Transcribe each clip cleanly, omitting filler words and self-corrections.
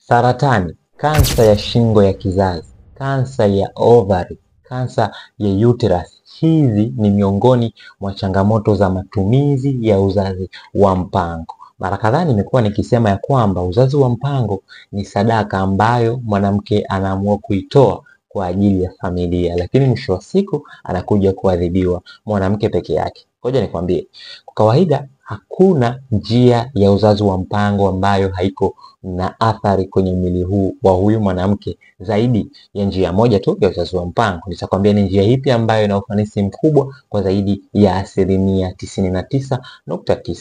Saratani, kansa ya shingo ya kizazi, kansa ya ovary, kansa ya uterus. Hizi ni miongoni mwa changamoto za matumizi ya uzazi wa mpango. Mara kadhaa nimekuwa nikisema ya kwamba uzazi wa mpango ni sadaka ambayo mwanamke anaamua kuitoa kwa ajili ya familia, lakini mwisho wa siku anakuja kuadhibiwa mwanamke peke yake. Ngoja nikwambie, kwa kawaida hakuna njia ya uzazi wa mpango ambayo haiko na athari kwenye mwili huu wa huyu mwanamke zaidi ya njia moja tu ya uzazi wa mpango. Nitakwambia ni njia ipi ambayo ina ufanisi mkubwa kwa zaidi ya 99.9%.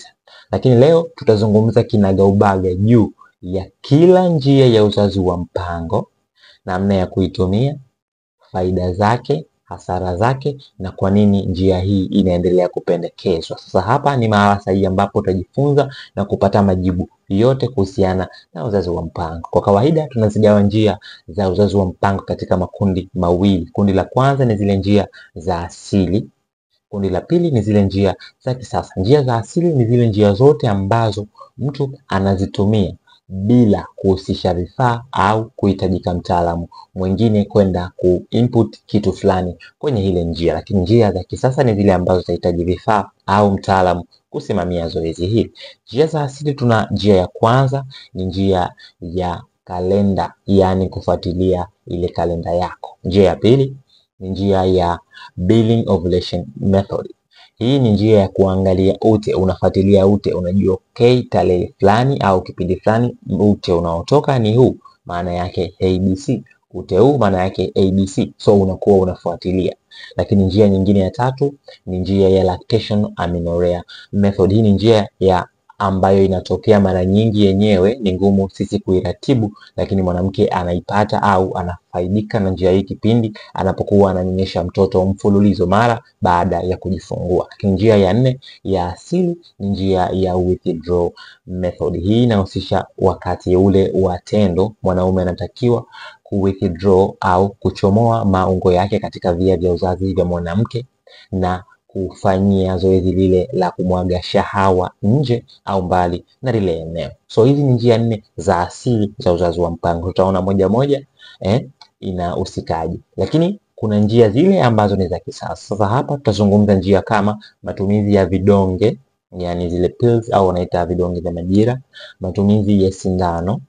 Lakini leo tutazungumza kinagaubaga juu ya kila njia ya uzazi wa mpango, namna ya kuitumia, faida zake, hasara zake, na kwa nini njia hii inaendelea kupendekezwa. Sasa hapa ni mahala sahihi ambapo utajifunza na kupata majibu yote kuhusiana na uzazi wa mpango. Kwa kawaida tunazigawa njia za uzazi wa mpango katika makundi mawili. Kundi la kwanza ni zile njia za asili. Kundi la pili ni zile njia za kisasa. Njia za asili ni zile njia zote ambazo mtu anazitumia bila kuhusisha vifaa au kuhitajika mtaalamu mwingine kwenda kuinput kitu fulani kwenye ile njia. Lakini njia za kisasa ni zile ambazo zitahitaji vifaa au mtaalamu kusimamia zoezi hili. Njia za asili, tuna njia ya kwanza ni njia ya kalenda, yani kufuatilia ile kalenda yako. Njia ya pili ni njia ya billing ovulation method. Hii ni njia ya kuangalia ute, unafuatilia ute, unajua tarehe fulani au kipindi fulani ute unaotoka ni huu, maana yake ABC. Ute huu maana yake ABC, so unakuwa unafuatilia. Lakini njia nyingine ya tatu ni njia ya lactation amenorrhea method. Hii ni njia ya ambayo inatokea mara nyingi, yenyewe ni ngumu sisi kuiratibu, lakini mwanamke anaipata au anafaidika na njia hii kipindi anapokuwa ananyonyesha mtoto mfululizo mara baada ya kujifungua. Lakini njia ya nne ya asili ni njia ya withdraw method. Hii inahusisha wakati ule wa tendo mwanaume anatakiwa withdraw au kuchomoa maungo yake katika via vya uzazi vya mwanamke na kufanyia zoezi lile la kumwaga shahawa nje au mbali na lile eneo. So hizi ni njia nne za asili za uzazi wa mpango. Tutaona moja moja ina usikaji. Lakini kuna njia zile ambazo ni za kisasa. Sasa hapa tutazungumza njia kama matumizi ya vidonge, yani zile pills au wanaita vidonge vya majira, matumizi ya sindano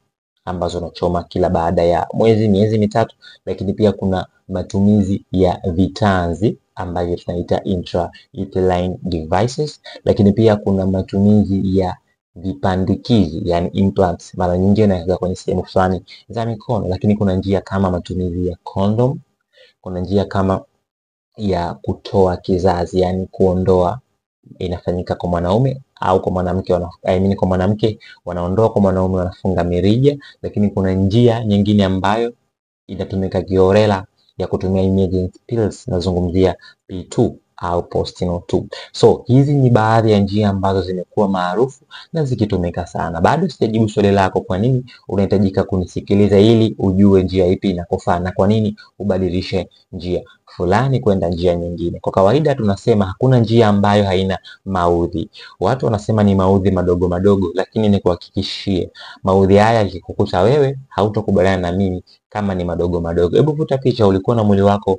ambazo unachoma kila baada ya miezi mitatu, lakini pia kuna matumizi ya vitanzi ambavyo tunaita intrauterine devices, lakini pia kuna matumizi ya vipandikizi yani implants, mara nyingine inaweza kwenye sehemu fulani za mikono. Lakini kuna njia kama matumizi ya condom, kuna njia kama ya kutoa kizazi yani kuondoa, inafanyika kwa mwanaume au kwa mwanamke, kwa mwanamke wanaondoa, kwa mwanaume wanafunga mirija. Lakini kuna njia nyingine ambayo inatumika kiorela ya kutumia emergency pills, nazungumzia P2 au Postino 2. So hizi ni baadhi ya njia ambazo zimekuwa maarufu na zikitumika sana. Bado sijajibu swali lako, kwa nini unahitajika kunisikiliza ili ujue njia ipi inakufaa na kwa nini ubadilishe njia fulani kwenda njia nyingine. Kwa kawaida tunasema hakuna njia ambayo haina maudhi. Watu wanasema ni maudhi madogo madogo, lakini nikuhakikishie maudhi haya yakikukuta wewe hautokubaliana na mimi kama ni madogo madogo. Hebu vuta picha, ulikuwa na mwili wako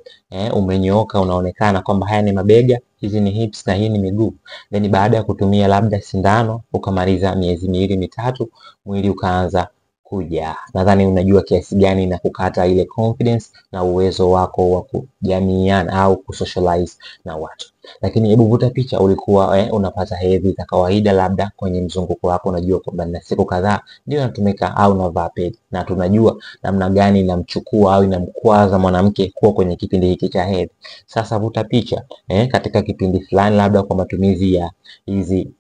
umenyooka, unaonekana kwamba haya ni mabega, hizi ni hips na hii ni miguu. Then baada ya kutumia labda sindano ukamaliza miezi 2-3, mwili ukaanza kuja. Nadhani unajua kiasi gani na kukata ile confidence na uwezo wako wa kujamiana au kusocialize na watu. Lakini hebu vuta picha, ulikuwa unapata hedhi za kawaida, labda kwenye mzunguko wako unajua kwamba na siku kadhaa ndio inatumika au unavaa pedi, na tunajua namna gani inamchukua au inamkwaza mwanamke kuwa kwenye kipindi hiki cha hedhi. Sasa vuta picha katika kipindi fulani, labda kwa matumizi ya hizi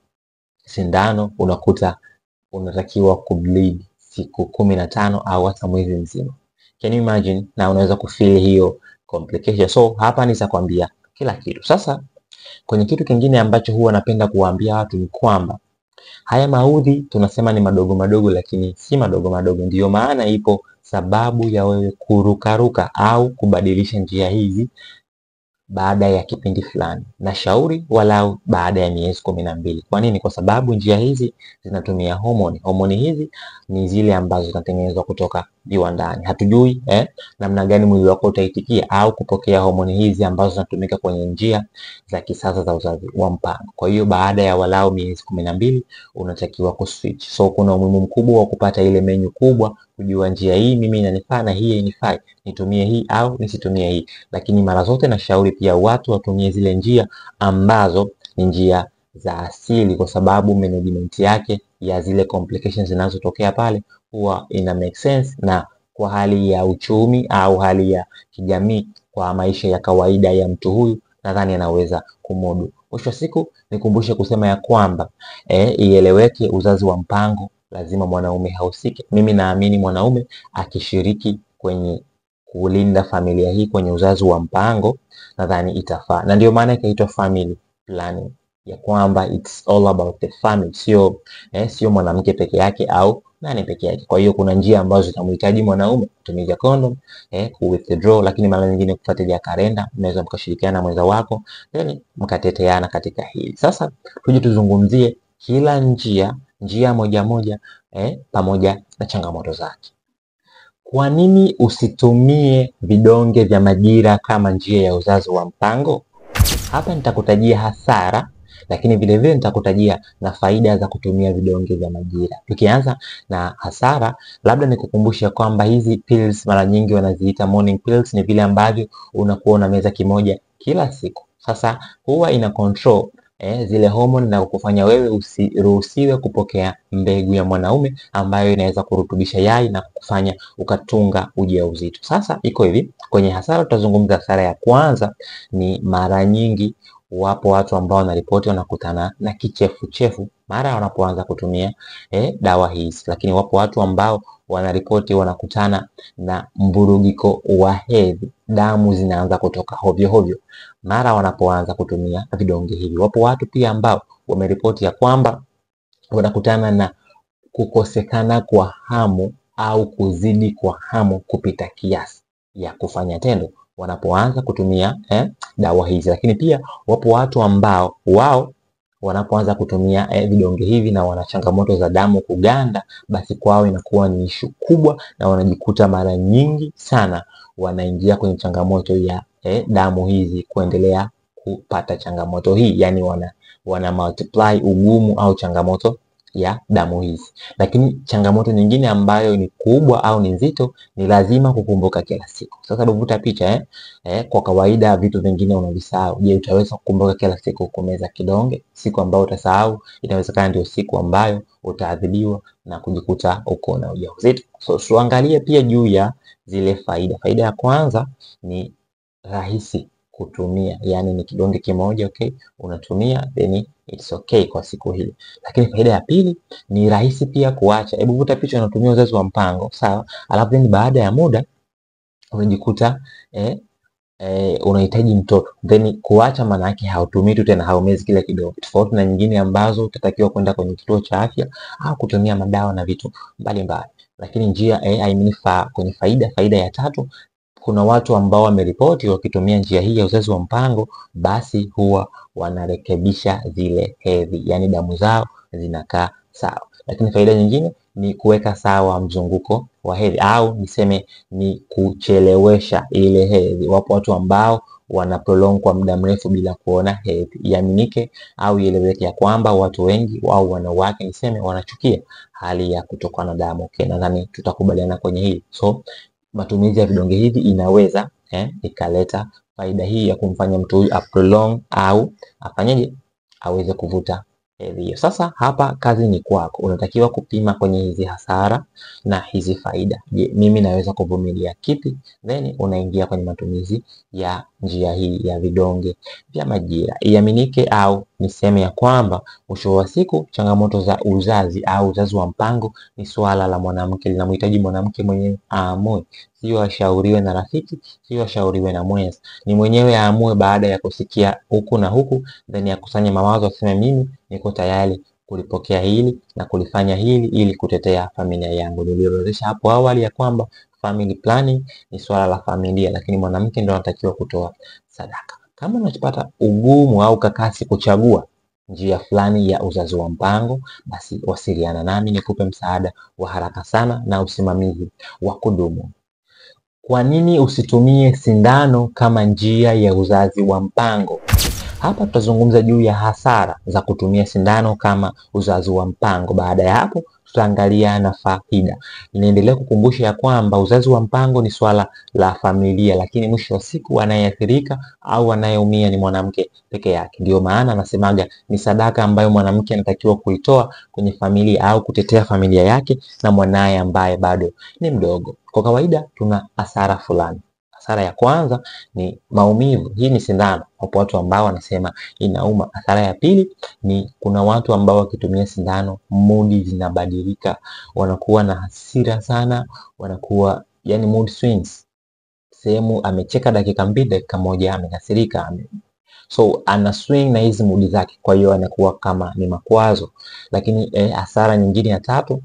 sindano, unakuta unatakiwa kubleed siku 15 au hata mwezi mzima. Can you imagine? Na unaweza kufeel hiyo complication. So hapa nitakwambia kila kitu. Sasa kwenye kitu kingine ambacho huwa napenda kuwaambia watu ni kwamba haya maudhi tunasema ni madogo madogo, lakini si madogo madogo. Ndiyo maana ipo sababu ya wewe kurukaruka au kubadilisha njia hizi baada ya kipindi fulani, na shauri walau baada ya miezi 12. Kwa nini? Kwa sababu njia hizi zinatumia homoni. Homoni hizi ni zile ambazo zinatengenezwa kutoka viwandani. Hatujui namna gani mwili wako utaitikia au kupokea homoni hizi ambazo zinatumika kwenye njia za kisasa za uzazi wa mpango. Kwa hiyo baada ya walau miezi 12 unatakiwa kuswitch. So kuna umuhimu mkubwa wa kupata ile menyu kubwa, kujua njia hii mimi inanifaa na hii hainifai, nitumie hii au nisitumie hii. Lakini mara zote nashauri pia watu watumie zile njia ambazo ni njia za asili, kwa sababu management yake ya zile complications zinazotokea pale huwa ina make sense, na kwa hali ya uchumi au hali ya kijamii, kwa maisha ya kawaida ya mtu huyu, nadhani anaweza kumudu. Mwisho wa siku nikumbushe kusema ya kwamba ieleweke, uzazi wa mpango lazima mwanaume hahusike. Mimi naamini mwanaume akishiriki kwenye kulinda familia hii kwenye uzazi wa mpango, nadhani itafaa, na ndio maana ikaitwa family planning, ya kwamba it's all about the family, sio mwanamke peke yake au nani peke yake. Kwa hiyo kuna njia ambazo zitamhitaji mwanaume kutumia condom, ku withdraw, lakini mara nyingine kufuatilia kalenda, unaweza mkashirikiana na mwenza wako then mkateteana katika hili. Sasa tuje tuzungumzie kila njia moja moja pamoja na changamoto zake. Kwa nini usitumie vidonge vya majira kama njia ya uzazi wa mpango? Hapa nitakutajia hasara, lakini vile vile nitakutajia na faida za kutumia vidonge vya majira. Tukianza na hasara, labda nikukumbusha kwamba hizi pills mara nyingi wanaziita morning pills, ni vile ambavyo unakuwa na meza kimoja kila siku. Sasa huwa ina control zile hormone na kufanya wewe usiruhusiwe kupokea mbegu ya mwanaume ambayo inaweza kurutubisha yai na kufanya ukatunga ujauzito. Sasa iko hivi, kwenye hasara tutazungumza hasara ya kwanza ni mara nyingi wapo watu ambao wanaripoti wanakutana na kichefuchefu mara wanapoanza kutumia dawa hizi, lakini wapo watu ambao wanaripoti wanakutana na mvurugiko wa hedhi, damu zinaanza kutoka hovyo hovyo mara wanapoanza kutumia vidonge hivi. Wapo watu pia ambao wameripoti ya kwamba wanakutana na kukosekana kwa hamu au kuzidi kwa hamu kupita kiasi ya kufanya tendo wanapoanza kutumia dawa hizi. Lakini pia wapo watu ambao wao wanapoanza kutumia vidonge hivi na wana changamoto za damu kuganda, basi kwao inakuwa ni issue kubwa, na wanajikuta mara nyingi sana wanaingia kwenye changamoto ya damu hizi kuendelea kupata changamoto hii, yani wana multiply ugumu au changamoto ya damu hizi. Lakini changamoto nyingine ambayo ni kubwa au ni nzito ni lazima kukumbuka kila siku. Sasa vuta picha kwa kawaida vitu vingine unavisahau. Je, utaweza kukumbuka kila siku kumeza kidonge? Siku ambayo utasahau inawezekana ndio siku ambayo utaadhibiwa na kujikuta uko na ujauzito. So tuangalie pia juu ya zile faida. Faida ya kwanza ni rahisi kutumia, yani ni kidonge kimoja unatumia then it's okay kwa siku hii. Lakini faida ya pili ni rahisi pia kuacha. Hebu vuta picha, unatumia uzazi wa mpango, sawa, alafu then baada ya muda unajikuta unahitaji mtoto, then kuacha maana yake hautumii tu tena, haumezi kile kidonge, tofauti na nyingine ambazo utatakiwa kwenda kwenye kituo cha afya au kutumia madawa na vitu mbalimbali. Lakini njia kwenye faida ya tatu, kuna watu ambao wameripoti wakitumia njia hii ya uzazi wa mpango, basi huwa wanarekebisha zile hedhi, yani damu zao zinakaa sawa. Lakini faida nyingine ni kuweka sawa mzunguko wa hedhi, au niseme ni kuchelewesha ile hedhi. Wapo watu ambao wana prolong kwa muda mrefu bila kuona hedhi. Iaminike au ieleweke ya kwamba watu wengi au wanawake niseme wanachukia hali ya kutokana na damu. Nadhani tutakubaliana kwenye hili. So matumizi ya vidonge hivi inaweza ikaleta faida hii ya kumfanya mtu huyu prolong au afanyeje, aweze kuvuta hedhi. Sasa hapa kazi ni kwako, unatakiwa kupima kwenye hizi hasara na hizi faida. Je, mimi naweza kuvumilia kipi? Then unaingia kwenye matumizi ya njia hii ya vidonge vya majira. Iaminike au niseme ya kwamba mwisho wa siku changamoto za uzazi au uzazi wa mpango ni swala la mwanamke, linamhitaji mwanamke mwenyewe aamue, sio ashauriwe na rafiki, sio ashauriwe na mwenza. Ni mwenyewe aamue baada ya kusikia huku na huku, then akusanye mawazo, aseme mimi niko tayari kulipokea hili na kulifanya hili ili kutetea familia yangu. Niliorodhesha hapo awali ya kwamba family planning ni swala la familia, lakini mwanamke ndio anatakiwa kutoa sadaka. Kama unapata ugumu au kakasi kuchagua njia fulani ya uzazi wa mpango, basi wasiliana nami nikupe msaada wa haraka sana na usimamizi wa kudumu. Kwa nini usitumie sindano kama njia ya uzazi wa mpango? Hapa tutazungumza juu ya hasara za kutumia sindano kama uzazi wa mpango. Baada ya hapo tutaangalia na faida. Ninaendelea kukumbusha ya kwamba uzazi wa mpango ni swala la familia, lakini mwisho wa siku anayeathirika au anayeumia ni mwanamke peke yake. Ndio maana nasemaga ni sadaka ambayo mwanamke anatakiwa kuitoa kwenye familia au kutetea familia yake na mwanaye ambaye bado ni mdogo. Kwa kawaida tuna hasara fulani. Hasara ya kwanza ni maumivu. Hii ni sindano. Wapo watu ambao wanasema inauma. Hasara ya pili ni kuna watu ambao wakitumia sindano mudi zinabadilika, wanakuwa na hasira sana, wanakuwa yani mood swings. Sehemu amecheka dakika 2, dakika 1 amekasirika. So ana swing na hizi mudi zake, kwa hiyo anakuwa kama ni makwazo. Lakini hasara nyingine ya tatu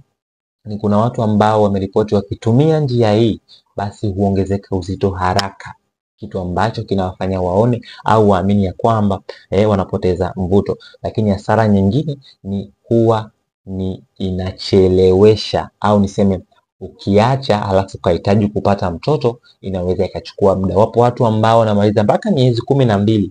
ni kuna watu ambao wameripoti wakitumia njia hii basi huongezeka uzito haraka, kitu ambacho kinawafanya waone au waamini ya kwamba wanapoteza mvuto. Lakini hasara nyingine ni huwa ni inachelewesha, au niseme ukiacha halafu ukahitaji kupata mtoto inaweza ikachukua muda. Wapo watu ambao wanamaliza mpaka miezi 12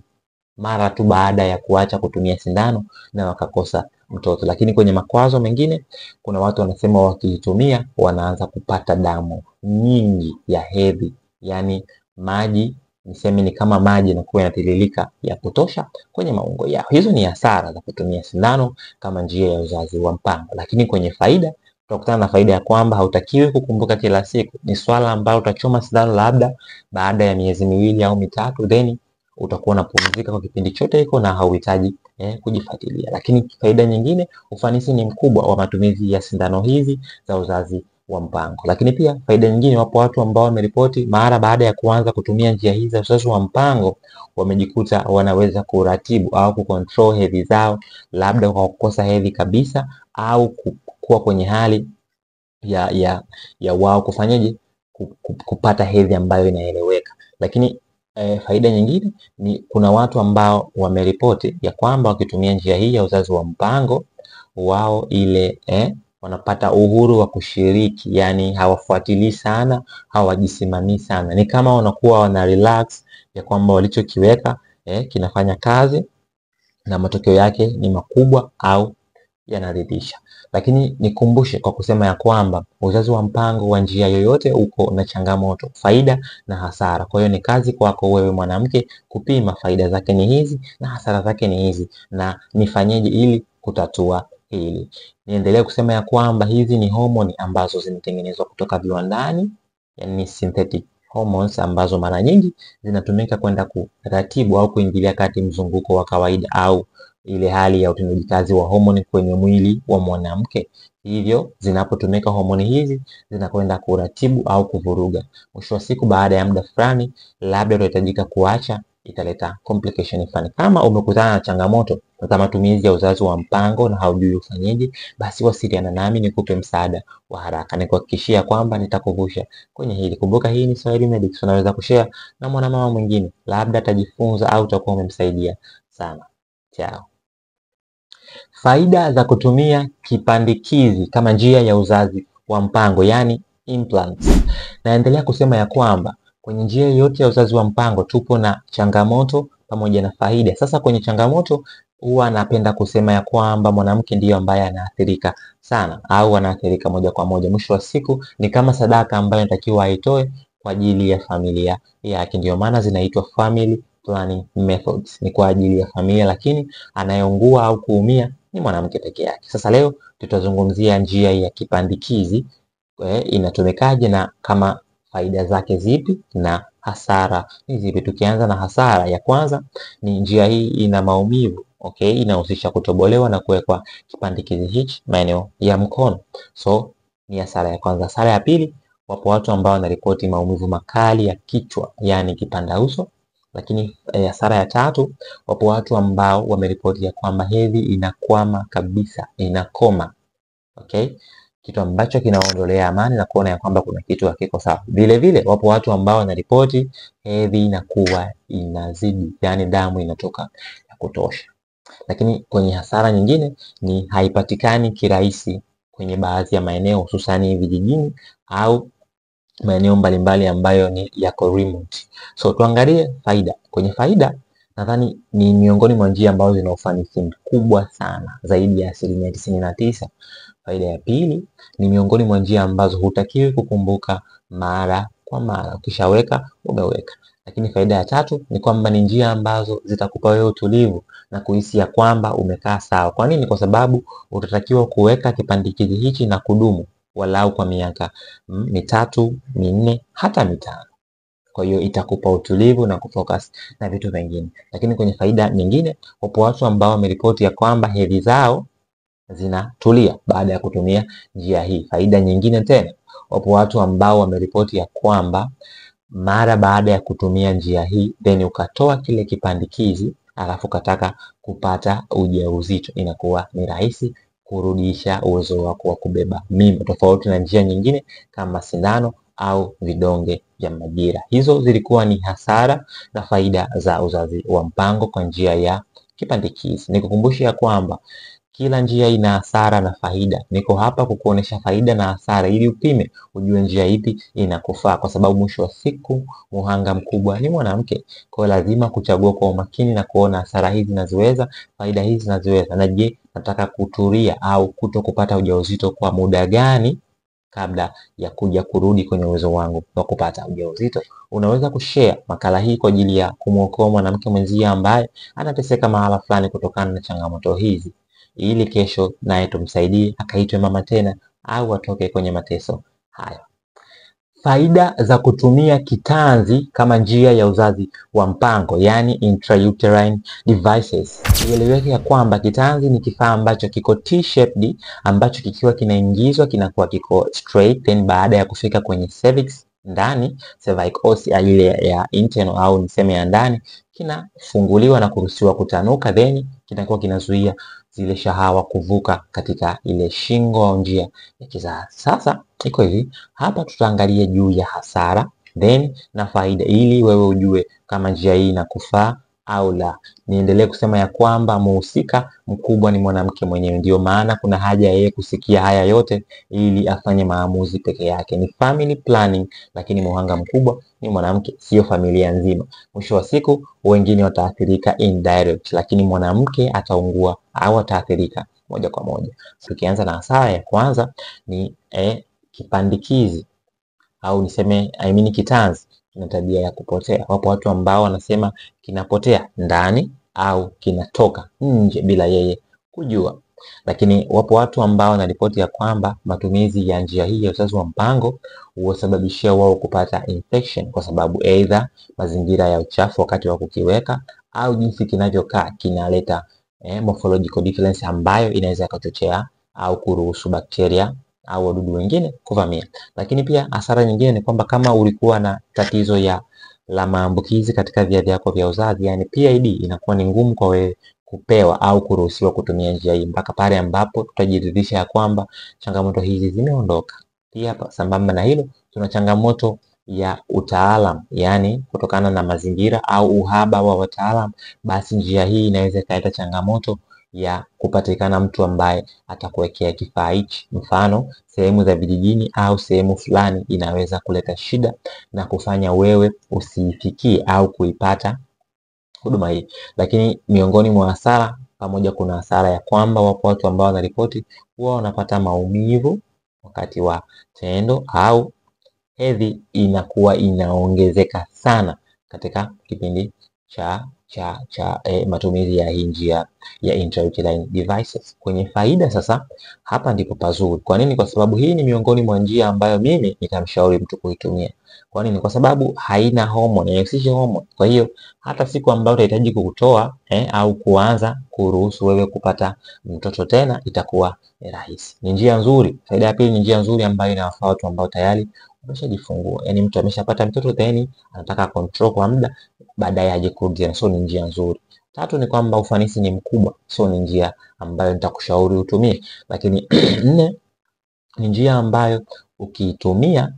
mara tu baada ya kuacha kutumia sindano na wakakosa mtoto. Lakini kwenye makwazo mengine kuna watu wanasema wakiitumia wanaanza kupata damu nyingi ya hedhi, yani maji, niseme ni kama maji yanakuwa yanatiririka ya kutosha kwenye maungo yao. Hizo ni hasara za kutumia sindano kama njia ya uzazi wa mpango. Lakini kwenye faida tutakutana na faida ya kwamba hautakiwi kukumbuka kila siku. Ni swala ambalo utachoma sindano labda baada ya miezi 2 au 3, then utakuwa unapumzika kwa kipindi chote hiko na hauhitaji kujifuatilia. Lakini faida nyingine, ufanisi ni mkubwa wa matumizi ya sindano hizi za uzazi wa mpango. Lakini pia faida nyingine, wapo watu ambao wameripoti mara baada ya kuanza kutumia njia hizi za uzazi wa mpango wamejikuta wanaweza kuratibu au kucontrol hedhi zao, labda kwa kukosa hedhi kabisa au kuwa kwenye hali ya wao kufanyaje kupata hedhi ambayo inaeleweka. Lakini faida nyingine ni kuna watu ambao wameripoti ya kwamba wakitumia njia hii ya uzazi wa mpango wao wanapata uhuru wa kushiriki, yani hawafuatilii sana, hawajisimamii sana. Ni kama wanakuwa wana relax ya kwamba walichokiweka kinafanya kazi na matokeo yake ni makubwa au yanaridhisha. Lakini nikumbushe kwa kusema ya kwamba uzazi wa mpango wa njia yoyote uko na changamoto, faida na hasara. Kwa hiyo ni kazi kwako wewe mwanamke kupima faida zake ni hizi na hasara zake ni hizi, na nifanyeje ili kutatua hili. Niendelee kusema ya kwamba hizi ni homoni ambazo zimetengenezwa kutoka viwandani, yani synthetic hormones ambazo mara nyingi zinatumika kwenda kuratibu au kuingilia kati mzunguko wa kawaida au ile hali ya utendaji kazi wa homoni kwenye mwili wa mwanamke. Hivyo zinapotumika homoni hizi zinakwenda kuratibu au kuvuruga. Mwisho wa siku baada ya muda fulani labda utahitajika kuacha, italeta complication fulani. Kama umekutana na changamoto za matumizi ya uzazi wa mpango na haujui ufanyeje, basi wasiliana nami nikupe msaada wa haraka. Nikuhakikishia kwamba nitakuvusha kwenye hili. Kumbuka hii ni Swahili Medics, unaweza kushare na mwanamama mwingine, labda atajifunza au utakuwa umemsaidia sana. Chao. Faida za kutumia kipandikizi kama njia ya uzazi wa mpango, yani implants. Naendelea kusema ya kwamba kwenye njia yote ya uzazi wa mpango tupo na changamoto pamoja na faida. Sasa kwenye changamoto huwa napenda kusema ya kwamba mwanamke ndiyo ambaye anaathirika sana au anaathirika moja kwa moja. Mwisho wa siku ni kama sadaka ambayo inatakiwa aitoe kwa ajili ya familia yake. Ndio maana zinaitwa family planning methods. Ni kwa ajili ya familia, lakini anayeungua au kuumia ni mwanamke peke yake. Sasa leo tutazungumzia njia ya kipandikizi, inatumikaje na kama faida zake zipi na hasara ni zipi. Tukianza na hasara ya kwanza, ni njia hii ina maumivu. Inahusisha kutobolewa na kuwekwa kipandikizi hichi maeneo ya mkono. So ni hasara ya kwanza. Hasara ya pili, wapo watu ambao wanaripoti maumivu makali ya kichwa, yani kipanda uso. Lakini hasara ya tatu, wapo watu ambao wameripoti ya kwamba hedhi inakwama kabisa, inakoma. kitu ambacho kinaondolea amani na kuona ya kwamba kuna kitu hakiko sawa. Vile vile wapo watu ambao wanaripoti hedhi inakuwa inazidi, yani damu inatoka ya kutosha. Lakini kwenye hasara nyingine ni haipatikani kirahisi kwenye baadhi ya maeneo, hususani vijijini au maeneo mbalimbali ambayo ni yako remote. So tuangalie faida. Kwenye faida, nadhani ni miongoni mwa njia ambazo zina ufanisi mkubwa sana, zaidi ya 99%. Faida ya pili ni miongoni mwa njia ambazo hutakiwi kukumbuka mara kwa mara, ukishaweka umeweka. Lakini faida ya tatu ni kwamba ni njia ambazo zitakupa wewe utulivu na kuhisi ya kwamba umekaa sawa. Kwa nini? Kwa sababu utatakiwa kuweka kipandikizi hichi na kudumu walau kwa miaka 3, 4, hata 5. Kwa hiyo itakupa utulivu na kufocus na vitu vingine. Lakini kwenye faida nyingine, wapo watu ambao wameripoti ya kwamba hedhi zao zinatulia baada ya kutumia njia hii. Faida nyingine tena, wapo watu ambao wameripoti ya kwamba mara baada ya kutumia njia hii then ukatoa kile kipandikizi alafu kataka kupata ujauzito, inakuwa ni rahisi kurudisha uwezo wako wa kubeba mimba, tofauti na njia nyingine kama sindano au vidonge vya majira. Hizo zilikuwa ni hasara na faida za uzazi wa mpango kwa njia ya kipandikizi. Nikukumbusha ya kwamba kila njia ina hasara na faida. Niko hapa kukuonesha faida na hasara ili upime ujue njia ipi inakufaa, kwa sababu mwisho wa siku muhanga mkubwa ni mwanamke. Kwa lazima kuchagua kwa umakini na kuona hasara hizi naziweza, faida hizi naziweza, na je, nataka kutulia au kuto kupata ujauzito kwa muda gani kabla ya kuja kurudi kwenye uwezo wangu wa kupata ujauzito. Unaweza kushare makala hii kwa ajili ya kumwokoa mwanamke mwenzie ambaye anateseka mahala fulani kutokana na changamoto hizi, ili kesho naye tumsaidie akaitwe mama tena au atoke kwenye mateso haya. Faida za kutumia kitanzi kama njia ya uzazi wa mpango, yani intrauterine devices. Ieleweke ya kwamba kitanzi ni kifaa ambacho kiko T-shaped, ambacho kikiwa kinaingizwa kinakuwa kiko straight, then baada ya kufika kwenye cervix ndani, cervicosis ile ya internal au niseme ya ndani, kinafunguliwa na kuruhusiwa kutanuka, then kinakuwa kinazuia zile shahawa kuvuka katika ile shingo au njia ya kizazi. Sasa iko hivi, hapa tutaangalia juu ya hasara then na faida, ili wewe ujue kama njia hii inakufaa au la. Niendelee kusema ya kwamba muhusika mkubwa ni mwanamke mwenyewe, ndio maana kuna haja ya yeye kusikia haya yote ili afanye maamuzi peke yake. Ni family planning, lakini muhanga mkubwa ni mwanamke, sio familia nzima. Mwisho wa siku wengine wataathirika indirect, lakini mwanamke ataungua au ataathirika moja kwa moja. Tukianza na hasara ya kwanza ni kipandikizi au niseme kitanzi kina tabia ya kupotea. Wapo watu ambao wanasema kinapotea ndani au kinatoka nje bila yeye kujua. Lakini wapo watu ambao wanaripoti ya kwamba matumizi ya njia hii ya uzazi wa mpango huwasababishia wao kupata infection, kwa sababu either mazingira ya uchafu wakati wa kukiweka au jinsi kinavyokaa kinaleta morphological difference ambayo inaweza kuchochea au kuruhusu bakteria au wadudu wengine kuvamia. Lakini pia hasara nyingine ni kwamba kama ulikuwa na tatizo la maambukizi katika via vyako vya uzazi, yani PID, inakuwa ni ngumu kwa wewe kupewa au kuruhusiwa kutumia njia hii mpaka pale ambapo tutajiridhisha ya kwamba changamoto hizi zimeondoka. Pia sambamba na hilo, tuna changamoto ya utaalam, yani kutokana na mazingira au uhaba wa wataalam, basi njia hii inaweza kuleta changamoto ya kupatikana mtu ambaye atakuwekea kifaa hichi. Mfano, sehemu za vijijini au sehemu fulani inaweza kuleta shida na kufanya wewe usifikie au kuipata huduma hii. Lakini miongoni mwa hasara pamoja, kuna hasara ya kwamba wapo watu ambao wanaripoti huwa wanapata maumivu wakati wa tendo au hedhi inakuwa inaongezeka sana katika kipindi cha matumizi ya hii njia ya intrauterine devices. Kwenye faida sasa, hapa ndipo pazuri. Kwa nini? Kwa sababu hii ni miongoni mwa njia ambayo mimi nitamshauri mtu kuitumia. Kwa nini? Kwa sababu haina hormone, haihusiki hormone. Kwa hiyo hata siku ambayo utahitaji kutoa au kuanza kuruhusu wewe kupata mtoto tena, itakuwa rahisi. Ni njia nzuri. Faida ya pili, ni njia nzuri ambayo inawafaa watu ambao tayari wameshajifungua. Yani mtu ameshapata mtoto then anataka control kwa muda, baadaye aje kurudi. So ni njia nzuri. Tatu ni kwamba ufanisi ni mkubwa. So ni njia ambayo nitakushauri utumie. Lakini nne Ni njia ambayo ukiitumia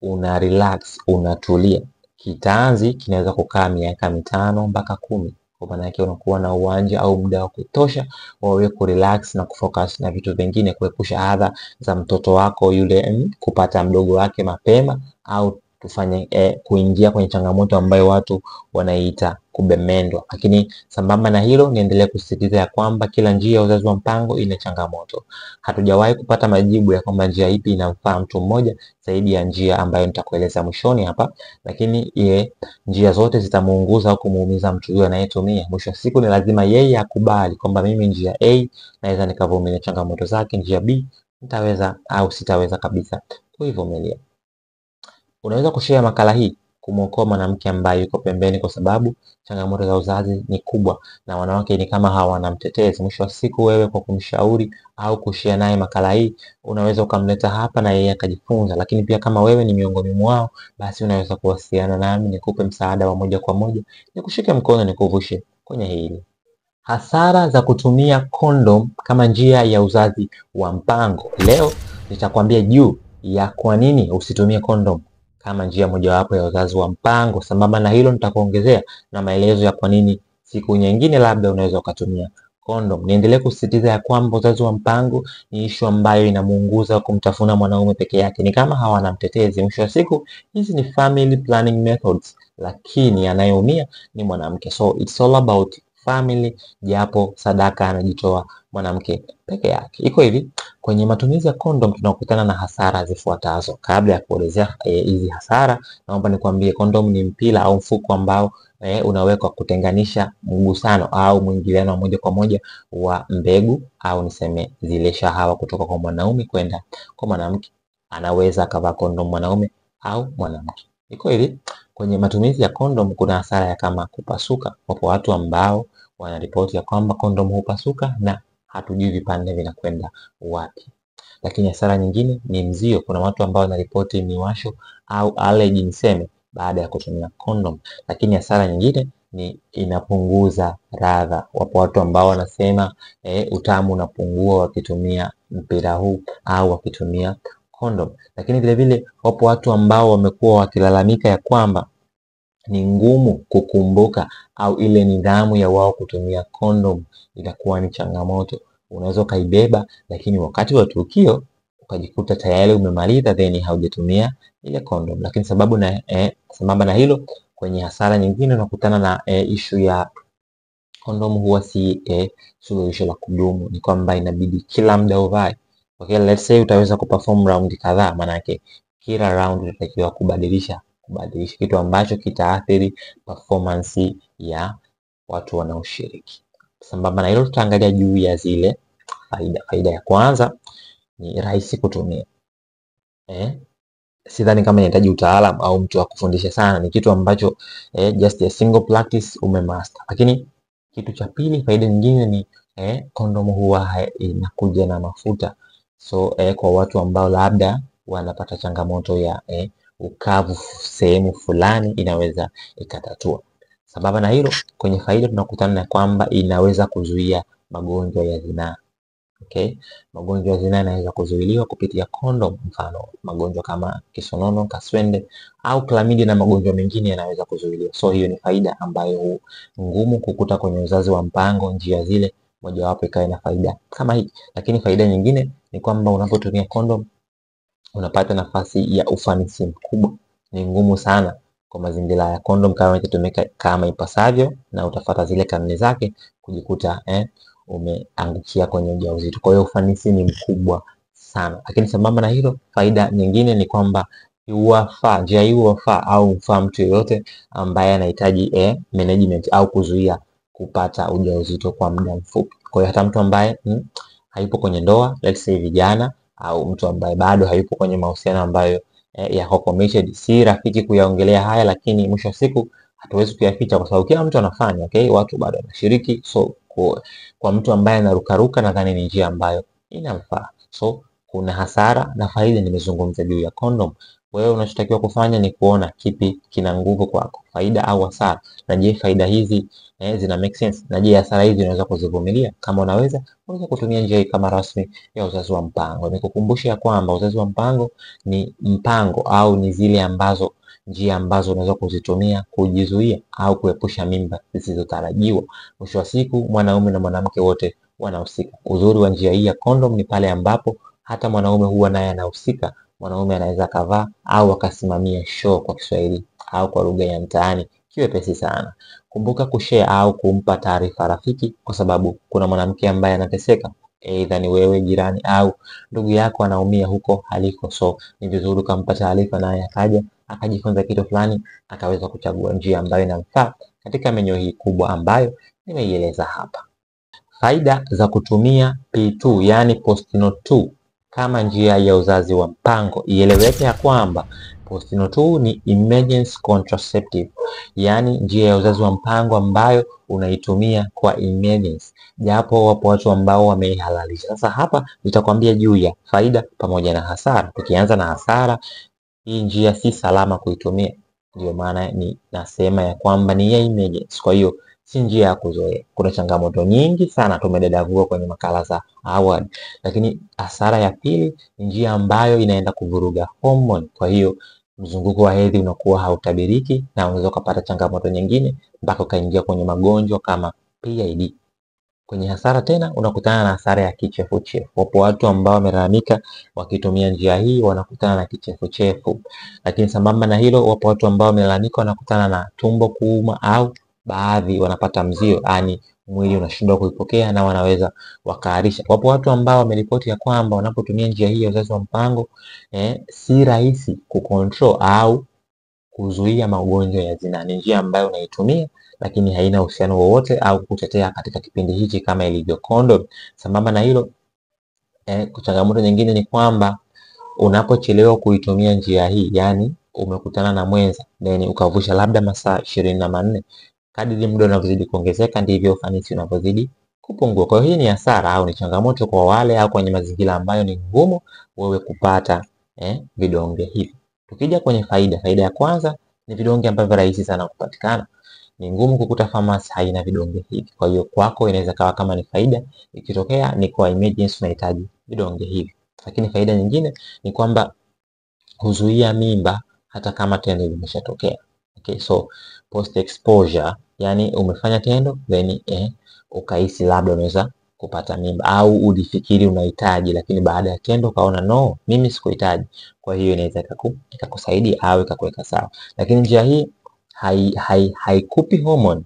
una relax, unatulia. Kitanzi kinaweza kukaa miaka 5 mpaka 10. Kwa maana yake unakuwa na uwanja au muda wa kutosha wewe kurelax na kufocus na vitu vingine, kuepusha adha za mtoto wako yule kupata mdogo wake mapema, au tufanye kuingia kwenye changamoto ambayo watu wanaita kubemendwa. Lakini sambamba na hilo, niendelee kusisitiza ya kwamba kila njia ya uzazi wa mpango ina changamoto. Hatujawahi kupata majibu ya kwamba njia ipi inamfaa mtu mmoja zaidi ya njia ambayo nitakueleza mwishoni hapa, lakini njia zote zitamuunguza au kumuumiza mtu huyo anayetumia. Mwisho wa siku ni lazima yeye akubali kwamba mimi njia A naweza nikavumilia changamoto zake, njia B nitaweza au sitaweza kabisa kuivumilia. Unaweza kushare makala hii kumwokoa mwanamke ambaye yuko pembeni, kwa sababu changamoto za uzazi ni kubwa na wanawake ni kama hawana mtetezi. Mwisho wa siku, wewe kwa kumshauri au kushare naye makala hii, unaweza ukamleta hapa na yeye akajifunza. Lakini pia kama wewe ni miongoni mwao, basi unaweza kuwasiliana nami nikupe msaada wa moja kwa moja, nikushike mkono, nikuvushe kwenye hili. Hasara za kutumia kondom kama njia ya uzazi wa mpango. Leo nitakwambia juu ya kwa nini usitumie kondom kama njia mojawapo ya uzazi wa mpango. Sambamba na hilo, nitakuongezea na maelezo ya kwa nini siku nyingine labda unaweza ukatumia kondom. Niendelee kusisitiza ya kwamba uzazi wa mpango ni issue ambayo inamuunguza kumtafuna mwanaume peke yake, ni kama hawana mtetezi. Mwisho wa siku, hizi ni family planning methods, lakini anayeumia ni mwanamke. So it's all about family, japo sadaka anajitoa mwanamke peke yake. Iko hivi, kwenye matumizi ya kondom tunakutana na hasara zifuatazo. Kabla ya kuelezea hizi hasara, naomba nikwambie kondom ni mpira au mfuko ambao unawekwa kutenganisha mgusano au mwingiliano wa moja kwa moja wa mbegu au niseme zile shahawa kutoka kwa mwanaume kwenda kwa mwanamke. Anaweza akavaa kondom mwanaume au mwanamke. Iko hivi, kwenye matumizi ya kondom kuna hasara ya kama kupasuka. Wapo watu ambao wanaripoti ya kwamba kondom hupasuka na hatujui vipande vinakwenda wapi. Lakini hasara nyingine ni mzio. Kuna watu ambao wanaripoti miwasho au allergy niseme baada ya kutumia kondom. Lakini hasara nyingine ni inapunguza ladha. Wapo watu ambao wanasema utamu unapungua wakitumia mpira huu au wakitumia kondom. Lakini vile vile wapo watu ambao wamekuwa wakilalamika ya kwamba ni ngumu kukumbuka au ile nidhamu ya wao kutumia kondom inakuwa ni changamoto. Unaweza ukaibeba, lakini wakati wa tukio ukajikuta tayari umemaliza then haujatumia ile kondom. Lakini sababu na hilo, kwenye hasara nyingine unakutana na issue ya kondom huwa si suluhisho la kudumu. Ni kwamba inabidi kila muda uvae. Okay, let's say utaweza kuperform round kadhaa, maana yake kila round unatakiwa kubadilisha kitu ambacho kitaathiri performance ya watu wanaoshiriki. Sambamba na hilo, tutaangalia juu ya zile faida. Faida ya kwanza ni rahisi kutumia. Sidhani kama inahitaji utaalamu au mtu akufundishe sana, ni kitu ambacho just a single practice umemaster. Lakini kitu cha pili, faida nyingine ni kondom huwa inakuja na mafuta. So kwa watu ambao labda wanapata changamoto ya ukavu sehemu fulani, inaweza ikatatua. Sababu na hilo, kwenye faida tunakutana na kwamba inaweza kuzuia magonjwa ya zinaa. Okay, magonjwa ya zinaa yanaweza kuzuiliwa kupitia kondom. Mfano magonjwa kama kisonono, kaswende au chlamydia na magonjwa mengine yanaweza kuzuiliwa. So hiyo ni faida ambayo ngumu kukuta kwenye uzazi wa mpango, njia zile mojawapo ikawa na faida kama hii. Lakini faida nyingine ni kwamba unapotumia kondom unapata nafasi ya ufanisi mkubwa. Ni ngumu sana kwa mazingira ya kondom kama itatumika kama ipasavyo na utafuata zile kanuni zake kujikuta umeangukia kwenye ujauzito. Kwa hiyo ufanisi ni mkubwa sana. Lakini sambamba na hilo, faida nyingine ni kwamba njia hii huwafaa au mfaa mtu yeyote ambaye anahitaji management au kuzuia kupata ujauzito kwa muda mfupi. Kwa hiyo hata mtu ambaye hayupo kwenye ndoa, let's say vijana, au mtu ambaye bado hayupo kwenye mahusiano ambayo yako committed, si rafiki kuyaongelea haya, lakini mwisho wa siku hatuwezi kuyaficha kwa sababu kila mtu anafanya. Okay, watu bado wanashiriki. So kwa mtu ambaye anarukaruka, nadhani ni njia ambayo inamfaa. So kuna hasara na faida nimezungumza juu ya kondom. Wewe unachotakiwa kufanya ni kuona kipi kina nguvu kwako, faida au hasara. Na je, faida hizi zina make sense? Na je, hasara hizi unaweza kuzivumilia? Kama unaweza kutumia njia hii kama rasmi ya uzazi wa mpango. Nikukumbusha ya kwamba uzazi wa mpango ni mpango au ni zile njia ambazo unaweza kuzitumia kujizuia au kuepusha mimba zisizotarajiwa. Mwisho wa siku mwanaume na mwanamke wote wanahusika. Uzuri wa njia hii ya condom ni pale ambapo hata mwanaume huwa naye anahusika. Mwanaume anaweza kavaa au akasimamia show kwa Kiswahili au kwa lugha ya mtaani kiwepesi sana. Kumbuka kushare au kumpa taarifa rafiki, kwa sababu kuna mwanamke ambaye anateseka, aidha ni wewe, jirani au ndugu yako anaumia huko aliko. So ni vizuri kumpa taarifa naye akaja akajifunza kitu fulani, akaweza kuchagua njia ambayo inamfaa katika menyo hii kubwa ambayo nimeieleza hapa. Faida za kutumia P2 yani Postino 2 kama njia ya uzazi wa mpango. Ieleweke ya kwamba Postino 2 ni emergency contraceptive, yani njia ya uzazi wa mpango ambayo unaitumia kwa emergency, japo wapo watu ambao wameihalalisha. Sasa hapa nitakwambia juu ya faida pamoja na hasara. Tukianza na hasara, hii njia si salama kuitumia, ndio maana ni nasema ya kwamba ni ya emergency. Kwa hiyo si njia ya kuzoea. Kuna changamoto nyingi sana tumedadavua kwenye makala za awali. Lakini hasara ya pili ni njia ambayo inaenda kuvuruga hormone. Kwa hiyo mzunguko wa hedhi unakuwa hautabiriki na unaweza kupata changamoto nyingine mpaka ukaingia kwenye magonjwa kama PID. Kwenye hasara tena unakutana na hasara ya kichefuchefu. Wapo watu ambao wamelalamika wakitumia njia hii wanakutana na kichefuchefu. Lakini sambamba na hilo, wapo watu ambao wamelalamika wanakutana na tumbo kuuma au baadhi wanapata mzio, yani mwili unashindwa kuipokea na wanaweza wakaarisha. Wapo watu ambao wameripoti ya kwamba wanapotumia njia hii ya uzazi wa mpango si rahisi kucontrol au kuzuia magonjwa ya zinaa. Ni njia ambayo unaitumia lakini haina uhusiano wowote au kutetea katika kipindi hichi kama ilivyo condom. Sambamba na hilo, changamoto nyingine ni kwamba unapochelewa kuitumia njia hii, yani umekutana na mwenza then ukavusha labda masaa 24, kadri muda unavyozidi kuongezeka ndivyo ufanisi unavyozidi kupungua. Kwa hiyo hii ni hasara au ni changamoto kwa wale au kwenye mazingira ambayo ni ngumu wewe kupata vidonge hivi. Tukija kwenye faida ya kwanza ni vidonge ambavyo rahisi sana kupatikana. Ni ngumu kukuta pharmacy haina vidonge hivi. Kwa hiyo kwako inaweza kawa kama ni faida, ikitokea ni kwa emergency unahitaji vidonge hivi. Lakini faida nyingine ni kwamba huzuia mimba hata kama tendo limeshatokea. Okay, so post exposure, yani umefanya tendo then ukahisi labda unaweza kupata mimba au ulifikiri unahitaji, lakini baada ya tendo kaona no, mimi sikuhitaji. Kwa hiyo inaweza ikakusaidia au ikakuweka sawa. Lakini njia hii haikupi hormone